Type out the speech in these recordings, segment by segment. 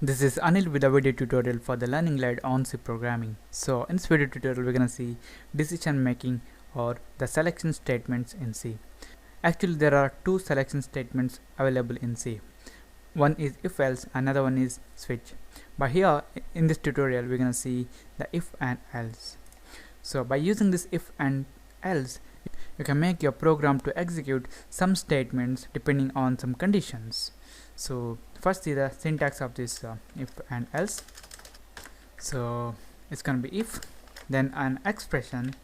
This is Anil with a video tutorial for the learning led on C programming. So in this video tutorial we're gonna see decision making or the selection statements in C. Actually there are two selection statements available in C. One is if else, another one is switch. But here in this tutorial we're gonna see the if and else. So by using this if and else, you can make your program to execute some statements depending on some conditions. So first see the syntax of this if and else. So it's gonna be if, then an expression,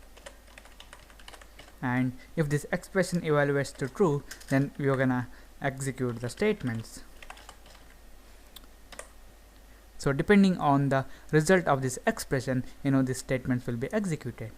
and if this expression evaluates to true, then we are gonna execute the statements. So depending on the result of this expression, these statements will be executed.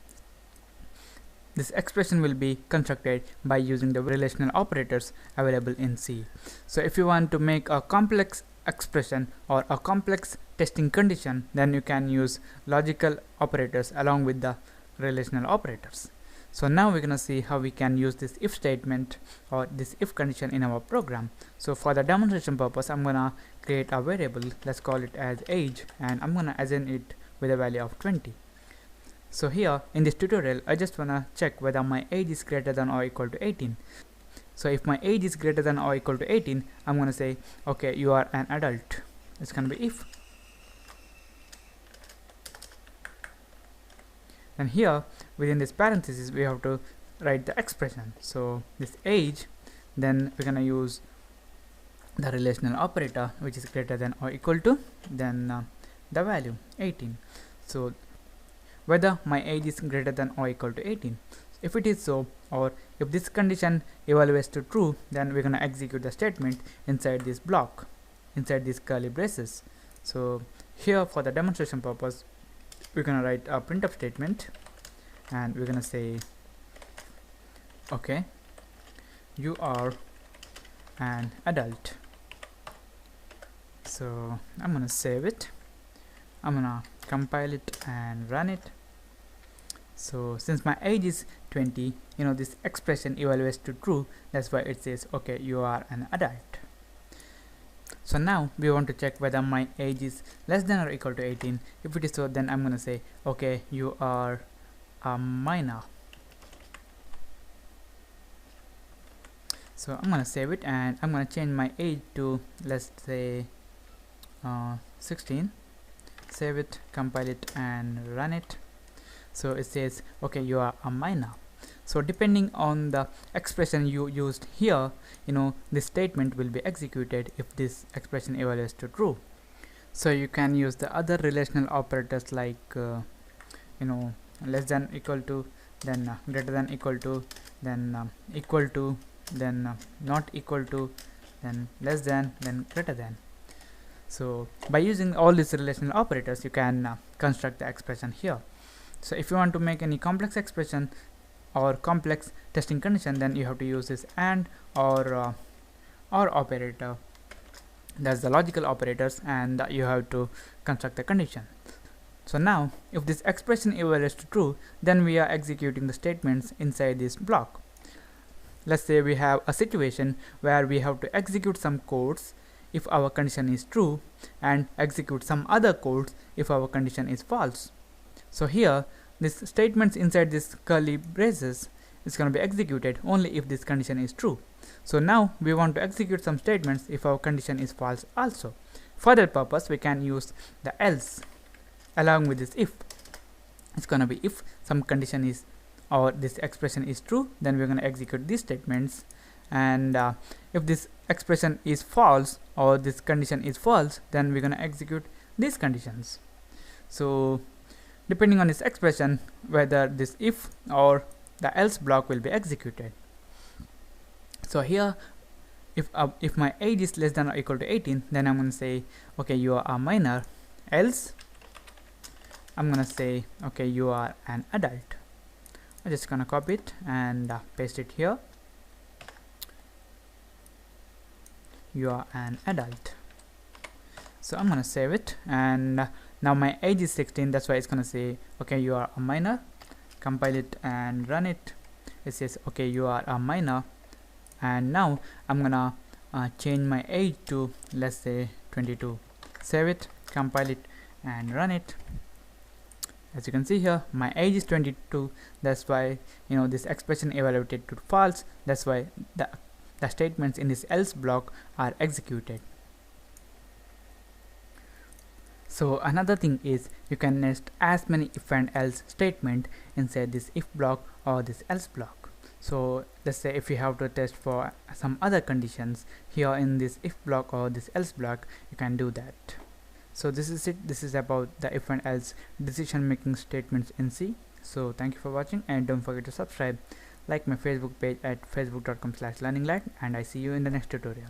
This expression will be constructed by using the relational operators available in C. So if you want to make a complex expression or a complex testing condition, then you can use logical operators along with the relational operators. So now we're gonna see how we can use this if statement or this if condition in our program. So for the demonstration purpose, I'm gonna create a variable, let's call it as age, and I'm gonna assign it with a value of 20. So here in this tutorial I just wanna check whether my age is greater than or equal to 18. So if my age is greater than or equal to 18, I'm gonna say okay, you are an adult. It's gonna be if. And here within this parenthesis we have to write the expression. So this age, then we're gonna use the relational operator which is greater than or equal to, then the value 18. So whether my age is greater than or equal to 18. If it is so, or if this condition evaluates to true, then we're gonna execute the statement inside this block, inside these curly braces. So here for the demonstration purpose, we're gonna write a printf statement, and we're gonna say okay, you are an adult. So I'm gonna save it, I'm gonna compile it and run it. So since my age is 20, this expression evaluates to true, that's why it says okay, you are an adult. So now we want to check whether my age is less than or equal to 18. If it is so, then I'm gonna say okay, you are a minor. So I'm gonna save it, and I'm gonna change my age to, let's say 16. Save it, compile it and run it. So it says okay, you are a minor. So depending on the expression you used here, this statement will be executed if this expression evaluates to true. So you can use the other relational operators like less than equal to, then greater than equal to, then equal to, then not equal to, then less than, then greater than. So by using all these relational operators, you can construct the expression here. So if you want to make any complex expression or complex testing condition, then you have to use this and or operator. That's the logical operators, and you have to construct the condition. So now if this expression evaluates to true, then we are executing the statements inside this block. Let's say we have a situation where we have to execute some codes if our condition is true, and execute some other codes if our condition is false. So here this statements inside this curly braces is going to be executed only if this condition is true. So now we want to execute some statements if our condition is false also. For that purpose we can use the else along with this if. It's going to be if some condition is, or this expression is true, then we're going to execute these statements, and if this expression is false or this condition is false, then we're going to execute these conditions. So depending on this expression, whether this if or the else block will be executed. So here if my age is less than or equal to 18, then I'm going to say okay, you are a minor. Else I'm going to say okay, you are an adult. I'm just going to copy it and paste it here. You are an adult. So I'm going to save it, and now my age is 16, that's why it's going to say okay, you are a minor. Compile it and run it. It says okay, you are a minor, and now I'm gonna change my age to, let's say, 22. save it, compile it, and run it. As you can see here, my age is 22. That's why this expression evaluated to false. That's why the statements in this else block are executed. So another thing is you can nest as many if and else statement inside this if block or this else block. So let's say if you have to test for some other conditions here in this if block or this else block, you can do that. So this is it. This is about the if and else decision making statements in C. So thank you for watching, and don't forget to subscribe, like my Facebook page at facebook.com/learninglight, and I see you in the next tutorial.